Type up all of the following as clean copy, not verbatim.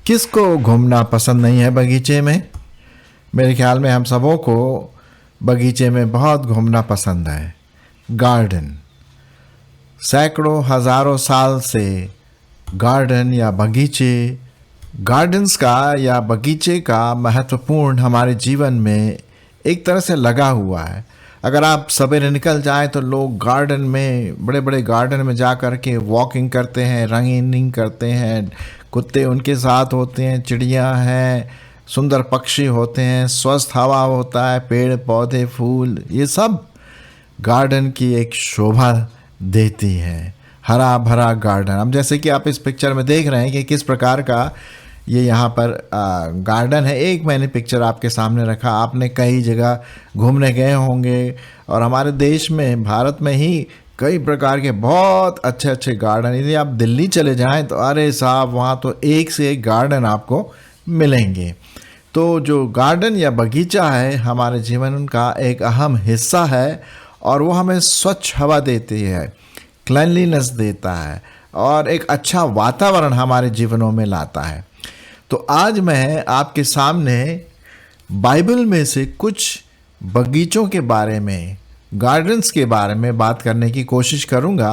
किसको घूमना पसंद नहीं है बगीचे में? मेरे ख्याल में हम सबों को बगीचे में बहुत घूमना पसंद है। गार्डन, सैकड़ों हजारों साल से गार्डन या बगीचे, गार्डन्स का या बगीचे का महत्वपूर्ण हमारे जीवन में एक तरह से लगा हुआ है। अगर आप सवेरे निकल जाएं तो लोग गार्डन में, बड़े बड़े गार्डन में जा कर के वॉकिंग करते हैं, रनिंग करते हैं, कुत्ते उनके साथ होते हैं, चिड़िया हैं, सुंदर पक्षी होते हैं, स्वस्थ हवा होता है, पेड़ पौधे फूल, ये सब गार्डन की एक शोभा देती है। हरा भरा गार्डन। अब जैसे कि आप इस पिक्चर में देख रहे हैं कि किस प्रकार का ये यहाँ पर गार्डन है। एक मैंने पिक्चर आपके सामने रखा। आपने कई जगह घूमने गए होंगे और हमारे देश में, भारत में ही कई प्रकार के बहुत अच्छे अच्छे गार्डन। यदि आप दिल्ली चले जाएं तो अरे साहब, वहाँ तो एक से एक गार्डन आपको मिलेंगे। तो जो गार्डन या बगीचा है हमारे जीवन का एक अहम हिस्सा है और वो हमें स्वच्छ हवा देती है, क्लीनलीनेस देता है और एक अच्छा वातावरण हमारे जीवनों में लाता है। तो आज मैं आपके सामने बाइबल में से कुछ बगीचों के बारे में, गार्डन्स के बारे में बात करने की कोशिश करूंगा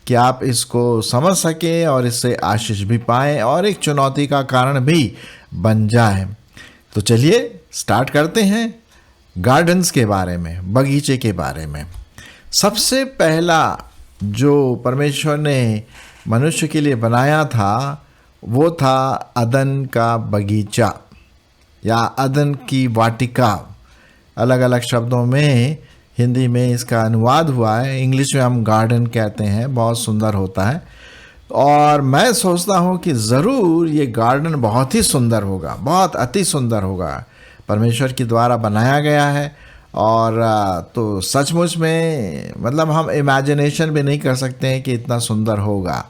कि आप इसको समझ सकें और इससे आशीष भी पाएं और एक चुनौती का कारण भी बन जाए। तो चलिए स्टार्ट करते हैं गार्डन्स के बारे में, बगीचे के बारे में। सबसे पहला जो परमेश्वर ने मनुष्य के लिए बनाया था वो था अदन का बगीचा या अदन की वाटिका। अलग अलग शब्दों में हिंदी में इसका अनुवाद हुआ है। इंग्लिश में हम गार्डन कहते हैं, बहुत सुंदर होता है। और मैं सोचता हूँ कि ज़रूर ये गार्डन बहुत ही सुंदर होगा, बहुत अति सुंदर होगा, परमेश्वर के द्वारा बनाया गया है। और तो सचमुच में मतलब हम इमेजिनेशन भी नहीं कर सकते हैं कि इतना सुंदर होगा।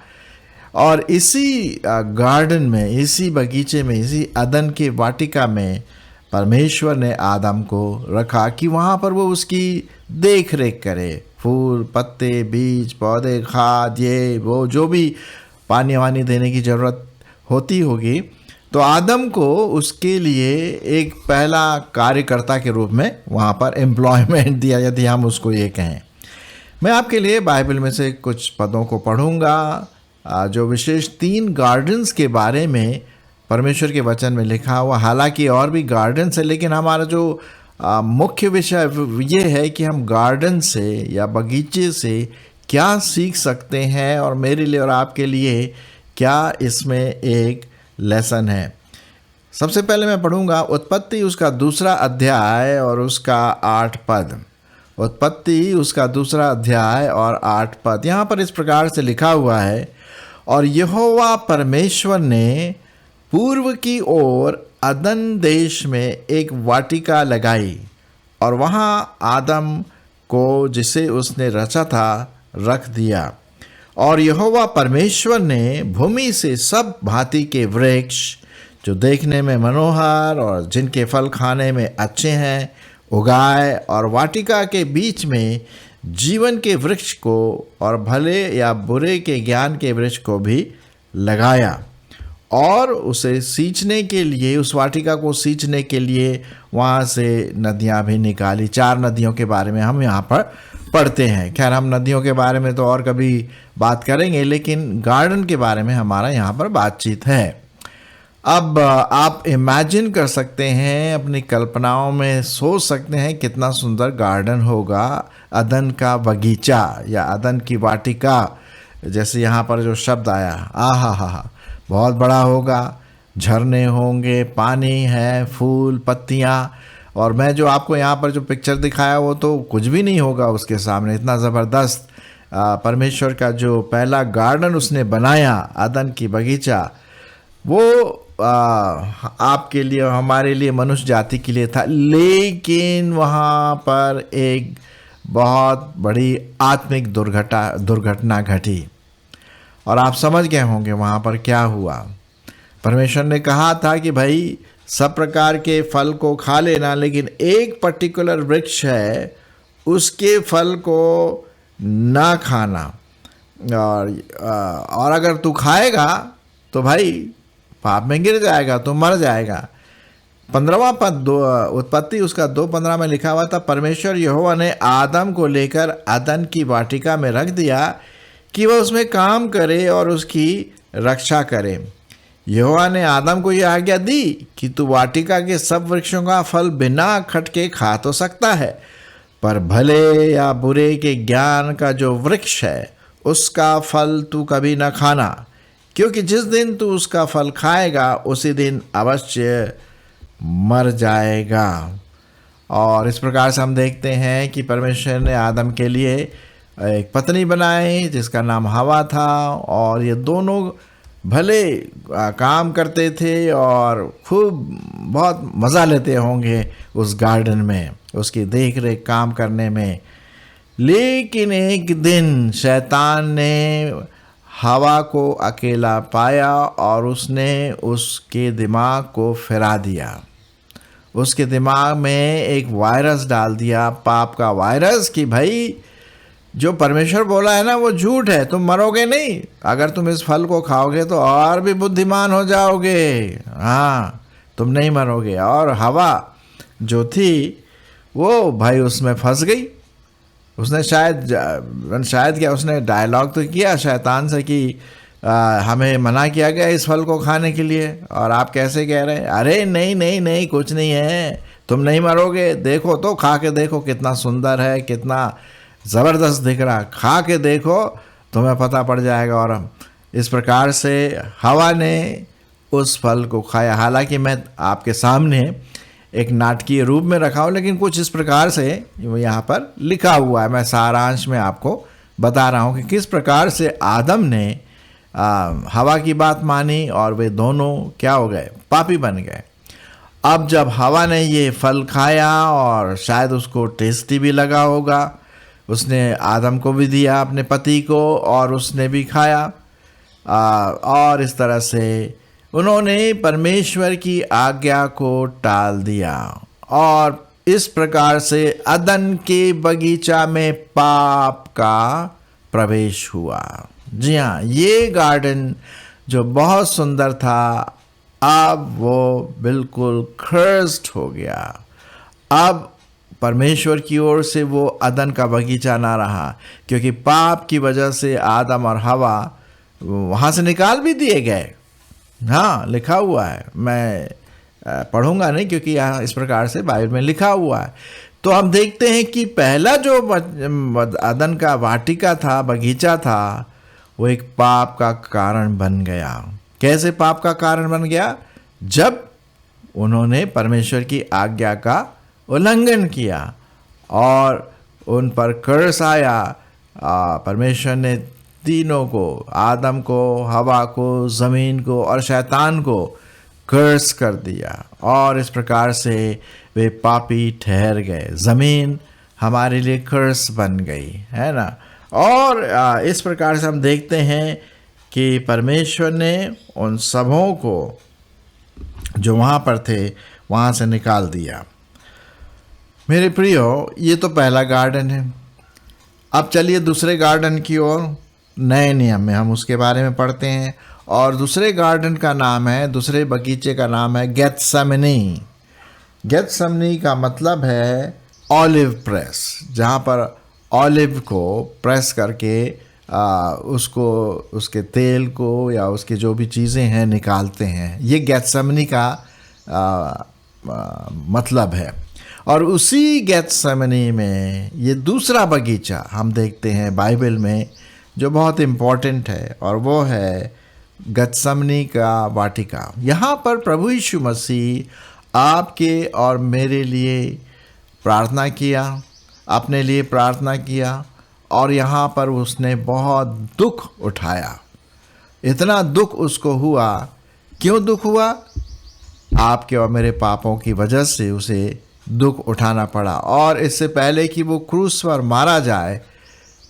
और इसी गार्डन में, इसी बगीचे में, इसी अदन के वाटिका में परमेश्वर ने आदम को रखा कि वहाँ पर वो उसकी देख रेख करे। फूल, पत्ते, बीज, पौधे, खाद, ये वो जो भी पानी वानी देने की ज़रूरत होती होगी, तो आदम को उसके लिए एक पहला कार्यकर्ता के रूप में वहाँ पर एम्प्लॉयमेंट दिया, यदि हम उसको ये कहें। मैं आपके लिए बाइबल में से कुछ पदों को पढ़ूंगा जो विशेष 3 गार्डन्स के बारे में परमेश्वर के वचन में लिखा हुआ। हालांकि और भी गार्डन्स है, लेकिन हमारा जो मुख्य विषय ये है कि हम गार्डन से या बगीचे से क्या सीख सकते हैं और मेरे लिए और आपके लिए क्या इसमें एक लेसन है। सबसे पहले मैं पढ़ूंगा उत्पत्ति उसका 2 अध्याय और उसका 8 पद। उत्पत्ति उसका 2 अध्याय और 8 पद। यहाँ पर इस प्रकार से लिखा हुआ है, और यहोवा परमेश्वर ने पूर्व की ओर अदन देश में एक वाटिका लगाई और वहाँ आदम को, जिसे उसने रचा था, रख दिया। और यहोवा परमेश्वर ने भूमि से सब भांति के वृक्ष जो देखने में मनोहर और जिनके फल खाने में अच्छे हैं उगाए, और वाटिका के बीच में जीवन के वृक्ष को और भले या बुरे के ज्ञान के वृक्ष को भी लगाया। और उसे सींचने के लिए, उस वाटिका को सींचने के लिए वहाँ से नदियाँ भी निकाली। 4 नदियों के बारे में हम यहाँ पर पढ़ते हैं। खैर, हम नदियों के बारे में तो और कभी बात करेंगे, लेकिन गार्डन के बारे में हमारा यहाँ पर बातचीत है। अब आप इमेजिन कर सकते हैं, अपनी कल्पनाओं में सोच सकते हैं कितना सुंदर गार्डन होगा अदन का बगीचा या अदन की वाटिका। जैसे यहाँ पर जो शब्द आया, आहा हा, बहुत बड़ा होगा, झरने होंगे, पानी है, फूल, पत्तियाँ। और मैं जो आपको यहाँ पर जो पिक्चर दिखाया वो तो कुछ भी नहीं होगा उसके सामने। इतना ज़बरदस्त परमेश्वर का जो पहला गार्डन उसने बनाया, अदन की बगीचा, वो आपके लिए, हमारे लिए, मनुष्य जाति के लिए था। लेकिन वहाँ पर एक बहुत बड़ी आत्मिक दुर्घटना घटी और आप समझ गए होंगे वहाँ पर क्या हुआ। परमेश्वर ने कहा था कि भाई सब प्रकार के फल को खा लेना, लेकिन एक पर्टिकुलर वृक्ष है उसके फल को ना खाना, और अगर तू खाएगा तो भाई पाप में गिर जाएगा तो मर जाएगा। 15वां पद उत्पत्ति उसका 2:15 में लिखा हुआ था, परमेश्वर यहोवा ने आदम को लेकर अदन की वाटिका में रख दिया कि वह उसमें काम करे और उसकी रक्षा करे। यहोवा ने आदम को यह आज्ञा दी कि तू वाटिका के सब वृक्षों का फल बिना खटके खा तो सकता है, पर भले या बुरे के ज्ञान का जो वृक्ष है उसका फल तू कभी न खाना, क्योंकि जिस दिन तू उसका फल खाएगा उसी दिन अवश्य मर जाएगा। और इस प्रकार से हम देखते हैं कि परमेश्वर ने आदम के लिए एक पत्नी बनाई जिसका नाम हवा था, और ये दोनों भले काम करते थे और खूब बहुत मज़ा लेते होंगे उस गार्डन में, उसकी देख रेख काम करने में। लेकिन एक दिन शैतान ने हवा को अकेला पाया और उसने उसके दिमाग को फिरा दिया। उसके दिमाग में एक वायरस डाल दिया, पाप का वायरस, कि भाई जो परमेश्वर बोला है ना वो झूठ है, तुम मरोगे नहीं, अगर तुम इस फल को खाओगे तो और भी बुद्धिमान हो जाओगे, हाँ तुम नहीं मरोगे। और हवा जो थी वो भाई उसमें फंस गई। उसने शायद क्या, उसने डायलॉग तो किया शैतान से कि हमें मना किया गया इस फल को खाने के लिए, और आप कैसे कह रहे हैं, अरे नहीं नहीं नहीं कुछ नहीं है, तुम नहीं मरोगे, देखो तो खा के देखो कितना सुंदर है, कितना ज़बरदस्त दिख रहा, खा के देखो तुम्हें पता पड़ जाएगा। और इस प्रकार से हवा ने उस फल को खाया। हालांकि मैं आपके सामने एक नाटकीय रूप में रखा हूँ, लेकिन कुछ इस प्रकार से यहाँ पर लिखा हुआ है, मैं सारांश में आपको बता रहा हूँ कि किस प्रकार से आदम ने हवा की बात मानी और वे दोनों क्या हो गए, पापी बन गए। अब जब हवा ने ये फल खाया और शायद उसको टेस्टी भी लगा होगा, उसने आदम को भी दिया अपने पति को और उसने भी खाया, और इस तरह से उन्होंने परमेश्वर की आज्ञा को टाल दिया और इस प्रकार से अदन के बगीचा में पाप का प्रवेश हुआ। जी हाँ, ये गार्डन जो बहुत सुंदर था अब वो बिल्कुल कर्स्ड हो गया। अब परमेश्वर की ओर से वो अदन का बगीचा ना रहा, क्योंकि पाप की वजह से आदम और हवा वहाँ से निकाल भी दिए गए। हाँ, लिखा हुआ है, मैं पढ़ूंगा नहीं क्योंकि यहाँ इस प्रकार से बाइबल में लिखा हुआ है। तो हम देखते हैं कि पहला जो अदन का वाटिका था, बगीचा था, वो एक पाप का कारण बन गया। कैसे पाप का कारण बन गया? जब उन्होंने परमेश्वर की आज्ञा का उल्लंघन किया और उन पर कर्स आया। परमेश्वर ने तीनों को, आदम को, हवा को, ज़मीन को और शैतान को कर्स कर दिया और इस प्रकार से वे पापी ठहर गए। ज़मीन हमारे लिए कर्स बन गई, है ना। और इस प्रकार से हम देखते हैं कि परमेश्वर ने उन सबों को जो वहाँ पर थे वहाँ से निकाल दिया। मेरे प्रियो, ये तो पहला गार्डन है। अब चलिए दूसरे गार्डन की ओर। नए नियम में हम उसके बारे में पढ़ते हैं और दूसरे गार्डन का नाम है, दूसरे बगीचे का नाम है गेत्सेमनी। गेत्सेमनी का मतलब है ऑलिव प्रेस, जहाँ पर ऑलिव को प्रेस करके उसको, उसके तेल को या उसके जो भी चीज़ें हैं निकालते हैं। ये गेत्सेमनी का मतलब है। और उसी गेत्सेमनी में ये दूसरा बगीचा हम देखते हैं बाइबल में जो बहुत इम्पोर्टेंट है, और वो है गेत्सेमनी का वाटिका। यहाँ पर प्रभु यीशु मसीह आपके और मेरे लिए प्रार्थना किया, अपने लिए प्रार्थना किया, और यहाँ पर उसने बहुत दुख उठाया। इतना दुख उसको हुआ। क्यों दुख हुआ? आपके और मेरे पापों की वजह से उसे दुख उठाना पड़ा। और इससे पहले कि वो क्रूस पर मारा जाए,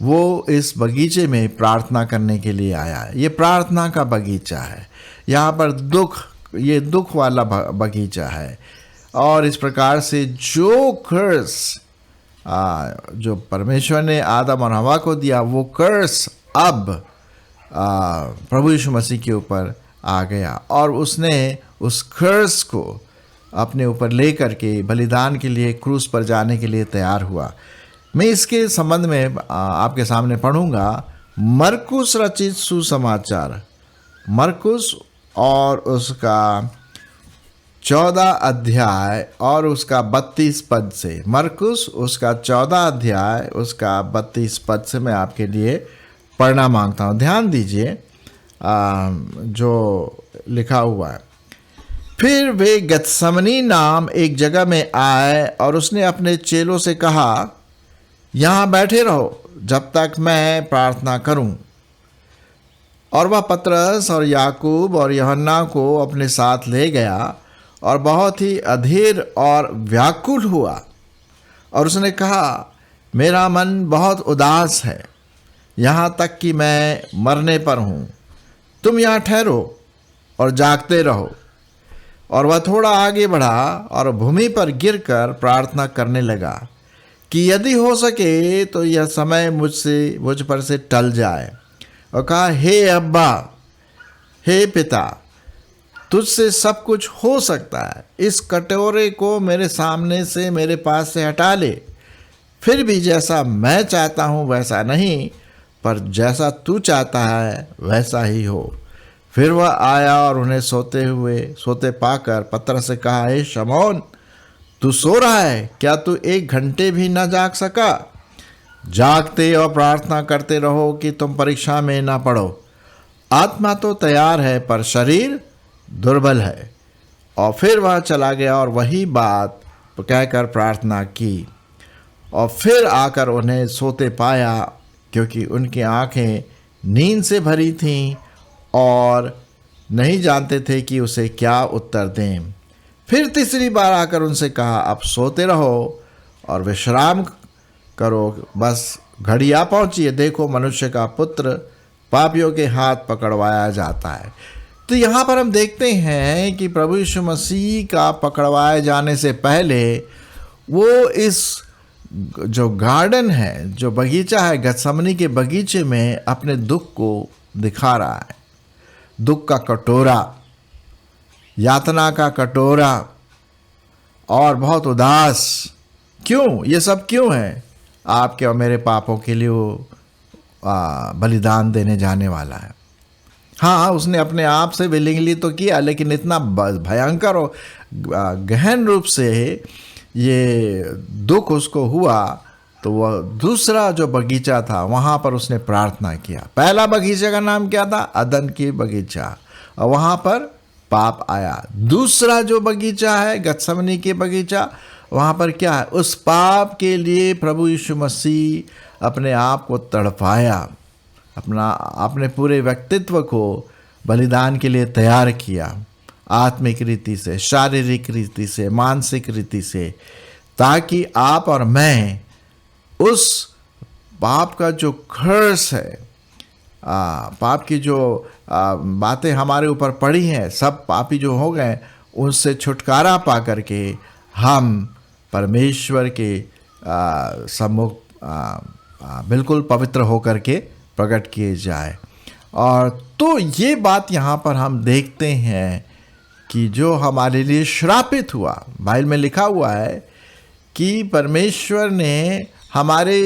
वो इस बगीचे में प्रार्थना करने के लिए आया। ये प्रार्थना का बगीचा है। यहाँ पर दुख, ये दुख वाला बगीचा है। और इस प्रकार से जो कर्स जो परमेश्वर ने आदम और हवा को दिया, वो कर्स अब प्रभु यीशु मसीह के ऊपर आ गया और उसने उस कर्स को अपने ऊपर ले करके बलिदान के लिए क्रूस पर जाने के लिए तैयार हुआ। मैं इसके संबंध में आपके सामने पढ़ूंगा मरकुस रचित सुसमाचार, मरकुस और उसका 14 अध्याय और उसका 32 पद से। मरकुस उसका 14 अध्याय उसका 32 पद से मैं आपके लिए पढ़ना मांगता हूँ। ध्यान दीजिए जो लिखा हुआ है। फिर वे गतसमनी नाम एक जगह में आए और उसने अपने चेलों से कहा, यहाँ बैठे रहो जब तक मैं प्रार्थना करूं। और वह पतरस और याकूब और यूहन्ना को अपने साथ ले गया और बहुत ही अधीर और व्याकुल हुआ और उसने कहा, मेरा मन बहुत उदास है, यहाँ तक कि मैं मरने पर हूँ। तुम यहाँ ठहरो और जागते रहो। और वह थोड़ा आगे बढ़ा और भूमि पर गिरकर प्रार्थना करने लगा कि यदि हो सके तो यह समय मुझ पर से टल जाए। और कहा, हे अब्बा, हे पिता, तुझसे सब कुछ हो सकता है, इस कटोरे को मेरे सामने से मेरे पास से हटा ले। फिर भी जैसा मैं चाहता हूँ वैसा नहीं, पर जैसा तू चाहता है वैसा ही हो। फिर वह आया और उन्हें सोते पाकर पतरस से कहा, हे शमौन, तू सो रहा है? क्या तू 1 घंटे भी न जाग सका? जागते और प्रार्थना करते रहो कि तुम परीक्षा में ना पड़ो। आत्मा तो तैयार है पर शरीर दुर्बल है। और फिर वह चला गया और वही बात कहकर प्रार्थना की। और फिर आकर उन्हें सोते पाया, क्योंकि उनकी आंखें नींद से भरी थीं और नहीं जानते थे कि उसे क्या उत्तर दें। फिर तीसरी बार आकर उनसे कहा, अब सोते रहो और विश्राम करो, बस घड़ी आ पहुंची है। देखो, मनुष्य का पुत्र पापियों के हाथ पकड़वाया जाता है। तो यहाँ पर हम देखते हैं कि प्रभु यीशु मसीह का पकड़वाए जाने से पहले वो इस जो गार्डन है, जो बगीचा है, गतसमनी के बगीचे में अपने दुख को दिखा रहा है। दुख का कटोरा, यातना का कटोरा, और बहुत उदास। क्यों? ये सब क्यों है? आपके और मेरे पापों के लिए वो बलिदान देने जाने वाला है। हाँ, उसने अपने आप से विलिंगली तो किया, लेकिन इतना भयंकर और गहन रूप से ये दुख उसको हुआ, तो वह दूसरा जो बगीचा था वहाँ पर उसने प्रार्थना किया। पहला बगीचे का नाम क्या था? अदन की बगीचा, और वहाँ पर पाप आया। दूसरा जो बगीचा है, गतसमनी के बगीचा, वहाँ पर क्या है? उस पाप के लिए प्रभु यीशु मसीह अपने आप को तड़पाया, अपने पूरे व्यक्तित्व को बलिदान के लिए तैयार किया, आत्मिक रीति से, शारीरिक रीति से, मानसिक रीति से, ताकि आप और मैं उस पाप का जो कर्स है, पाप की जो बातें हमारे ऊपर पड़ी हैं, सब पापी जो हो गए, उनसे छुटकारा पा करके हम परमेश्वर के सम्मुख बिल्कुल पवित्र होकर के प्रकट किए जाए। और तो ये बात यहाँ पर हम देखते हैं कि जो हमारे लिए श्रापित हुआ, बाइबल में लिखा हुआ है कि परमेश्वर ने हमारे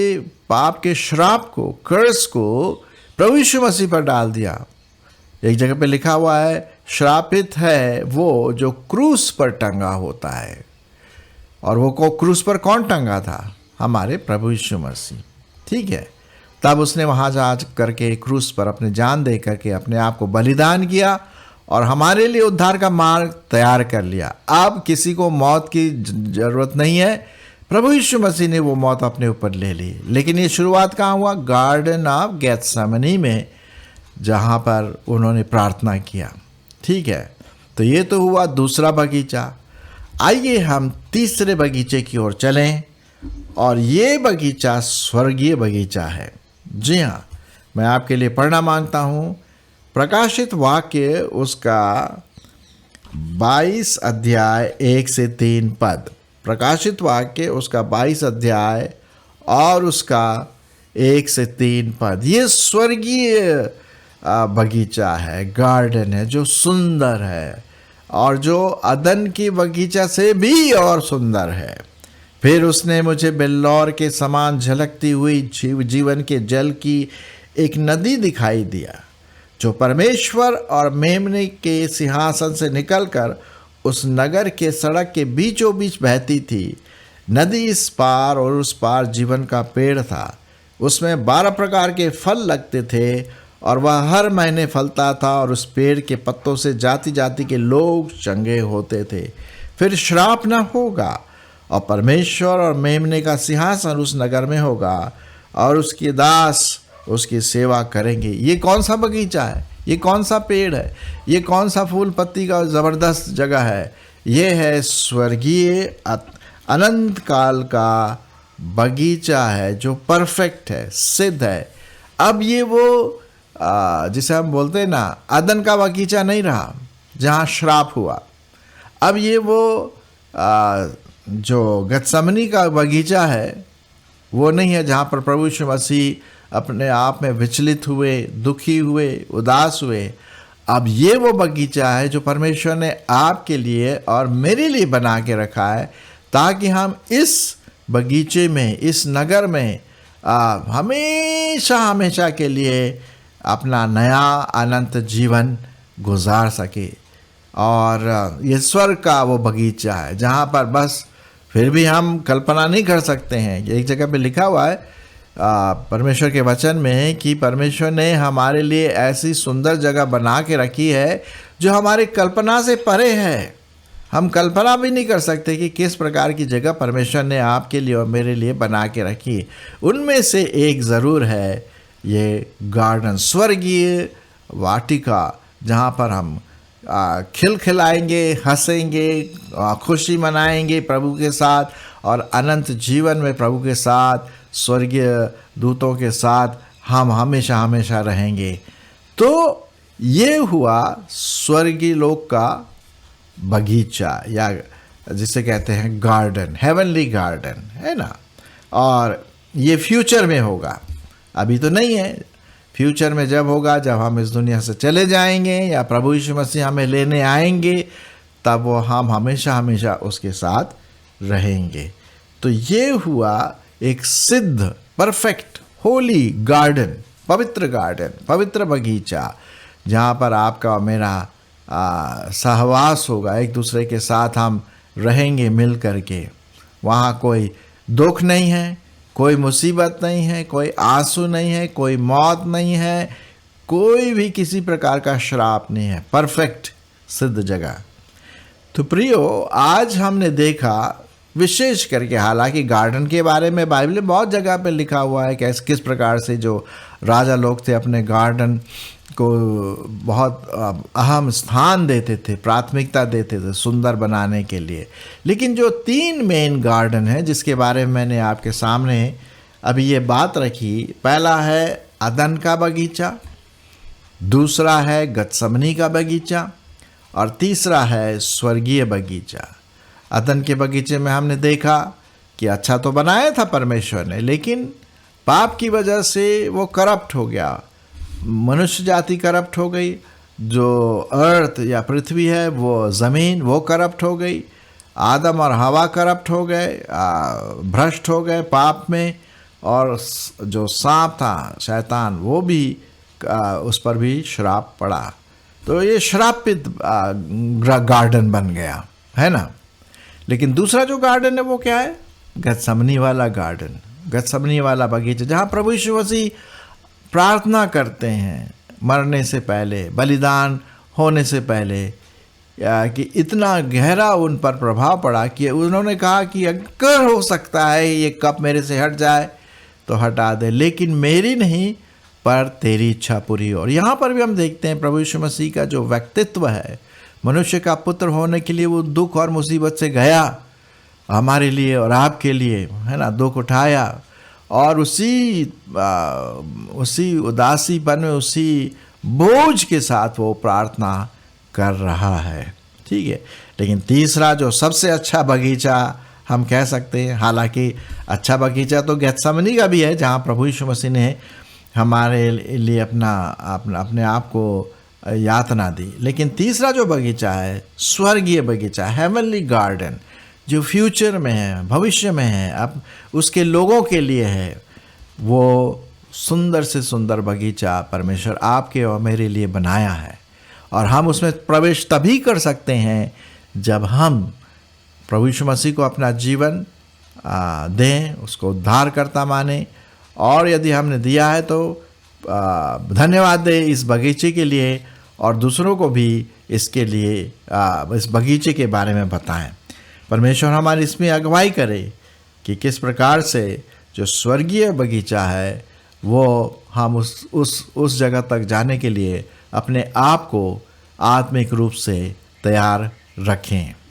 पाप के श्राप को, कर्स को प्रभु यीशु मसीह पर डाल दिया। एक जगह पे लिखा हुआ है, श्रापित है वो जो क्रूस पर टंगा होता है। और वो क्रूस पर कौन टंगा था? हमारे प्रभु यीशु मसीह। ठीक है, तब उसने वहाँ जा करके क्रूस पर अपनी जान दे करके अपने आप को बलिदान किया और हमारे लिए उद्धार का मार्ग तैयार कर लिया। अब किसी को मौत की जरूरत नहीं है, प्रभु यीशु मसीह ने वो मौत अपने ऊपर ले ली। लेकिन ये शुरुआत कहाँ हुआ? गार्डन ऑफ गेत्सेमनी में, जहाँ पर उन्होंने प्रार्थना किया। ठीक है, तो ये तो हुआ दूसरा बगीचा। आइए हम तीसरे बगीचे की ओर चलें, और ये बगीचा स्वर्गीय बगीचा है। जी हाँ, मैं आपके लिए पढ़ना मांगता हूँ प्रकाशित वाक्य उसका 22 अध्याय 1 से 3 पद। प्रकाशित वाक्य उसका 22 अध्याय और उसका 1 से 3 पद। ये स्वर्गीय बगीचा है, गार्डन है जो सुंदर है और जो अदन की बगीचा से भी और सुंदर है। फिर उसने मुझे बिल्लौर के समान झलकती हुई जीवन के जल की एक नदी दिखाई दिया, जो परमेश्वर और मेमने के सिंहासन से निकलकर उस नगर के सड़क के बीचों बीच बहती थी। नदी इस पार और उस पार जीवन का पेड़ था। उसमें 12 प्रकार के फल लगते थे और वह हर महीने फलता था, और उस पेड़ के पत्तों से जाति जाति के लोग चंगे होते थे। फिर श्राप न होगा, और परमेश्वर और मेमने का सिंहासन उस नगर में होगा, और उसके दास उसकी सेवा करेंगे। ये कौन सा बगीचा है? ये कौन सा पेड़ है? ये कौन सा फूल पत्ती का ज़बरदस्त जगह है? ये है स्वर्गीय अनंत काल का बगीचा है, जो परफेक्ट है, सिद्ध है। अब ये वो जिसे हम बोलते हैं ना, अदन का बगीचा नहीं रहा जहाँ श्राप हुआ। अब ये वो जो गत्समनी का बगीचा है वो नहीं है, जहाँ पर प्रभु यीशु मसीह अपने आप में विचलित हुए, दुखी हुए, उदास हुए। अब ये वो बगीचा है जो परमेश्वर ने आपके लिए और मेरे लिए बना के रखा है, ताकि हम इस बगीचे में, इस नगर में हमेशा हमेशा के लिए अपना नया अनंत जीवन गुजार सके। और ये स्वर्ग का वो बगीचा है जहाँ पर बस फिर भी हम कल्पना नहीं कर सकते हैं। एक जगह पे लिखा हुआ है परमेश्वर के वचन में कि परमेश्वर ने हमारे लिए ऐसी सुंदर जगह बना के रखी है जो हमारी कल्पना से परे है। हम कल्पना भी नहीं कर सकते कि किस प्रकार की जगह परमेश्वर ने आपके लिए और मेरे लिए बना के रखी। उनमें से एक ज़रूर है ये गार्डन, स्वर्गीय वाटिका, जहाँ पर हम खिलखिलाएंगे, हंसेंगे, खुशी मनाएंगे प्रभु के साथ, और अनंत जीवन में प्रभु के साथ, स्वर्गीय दूतों के साथ हम हमेशा हमेशा रहेंगे। तो ये हुआ स्वर्गीय लोक का बगीचा, या जिसे कहते हैं गार्डन, हेवनली गार्डन, है ना। और ये फ्यूचर में होगा, अभी तो नहीं है। फ्यूचर में जब होगा, जब हम इस दुनिया से चले जाएंगे या प्रभु यीशु मसीह हमें लेने आएंगे, तब वो हम हमेशा हमेशा उसके साथ रहेंगे। तो ये हुआ एक सिद्ध, परफेक्ट, होली गार्डन, पवित्र बगीचा, जहाँ पर आपका और मेरा सहवास होगा, एक दूसरे के साथ हम रहेंगे मिल करके। वहाँ कोई दुख नहीं है, कोई मुसीबत नहीं है, कोई आंसू नहीं है, कोई मौत नहीं है, कोई भी किसी प्रकार का श्राप नहीं है। परफेक्ट सिद्ध जगह। तो प्रियो, आज हमने देखा विशेष करके, हालांकि गार्डन के बारे में बाइबल में बहुत जगह पे लिखा हुआ है कि किस प्रकार से जो राजा लोग थे अपने गार्डन को बहुत अहम स्थान देते थे, प्राथमिकता देते थे सुंदर बनाने के लिए। लेकिन जो 3 मेन गार्डन हैं जिसके बारे में मैंने आपके सामने अभी ये बात रखी, पहला है अदन का बगीचा, दूसरा है गत्समनी का बगीचा, और तीसरा है स्वर्गीय बगीचा। अदन के बगीचे में हमने देखा कि अच्छा तो बनाया था परमेश्वर ने, लेकिन पाप की वजह से वो करप्ट हो गया, मनुष्य जाति करप्ट हो गई, जो अर्थ या पृथ्वी है, वो ज़मीन, वो करप्ट हो गई, आदम और हवा करप्ट हो गए, भ्रष्ट हो गए पाप में, और जो सांप था शैतान, वो भी उस पर भी श्राप पड़ा। तो ये श्रापित गार्डन बन गया, है ना। लेकिन दूसरा जो गार्डन है वो क्या है? गत्समनी वाला गार्डन, गत्समनी वाला बगीचा, जहाँ प्रभु यीशु मसीह प्रार्थना करते हैं मरने से पहले, बलिदान होने से पहले, कि इतना गहरा उन पर प्रभाव पड़ा कि उन्होंने कहा कि अगर हो सकता है ये कप मेरे से हट जाए तो हटा दे, लेकिन मेरी नहीं पर तेरी इच्छा पूरी हो। और यहाँ पर भी हम देखते हैं प्रभु यीशु मसीह का जो व्यक्तित्व है, मनुष्य का पुत्र होने के लिए वो दुख और मुसीबत से गया हमारे लिए और आपके लिए, है ना, दुख उठाया, और उसी उदासीपन में, उसी बोझ के साथ वो प्रार्थना कर रहा है, ठीक है। लेकिन तीसरा जो सबसे अच्छा बगीचा हम कह सकते हैं, हालांकि अच्छा बगीचा तो गत्समनी का भी है, जहाँ प्रभु यीशु मसीह ने हमारे लिए अपने आप को यातना दी। लेकिन तीसरा जो बगीचा है, स्वर्गीय बगीचा, हेवनली गार्डन, जो फ्यूचर में है, भविष्य में है, अब उसके लोगों के लिए है, वो सुंदर से सुंदर बगीचा परमेश्वर आपके और मेरे लिए बनाया है। और हम उसमें प्रवेश तभी कर सकते हैं जब हम प्रभु यीशु मसीह को अपना जीवन दें, उसको उद्धारकर्ता माने। और यदि हमने दिया है तो धन्यवाद दें इस बगीचे के लिए, और दूसरों को भी इसके लिए इस बगीचे के बारे में बताएं। परमेश्वर हमारी इसमें अगुवाई करे कि किस प्रकार से जो स्वर्गीय बगीचा है वो हम उस जगह तक जाने के लिए अपने आप को आत्मिक रूप से तैयार रखें।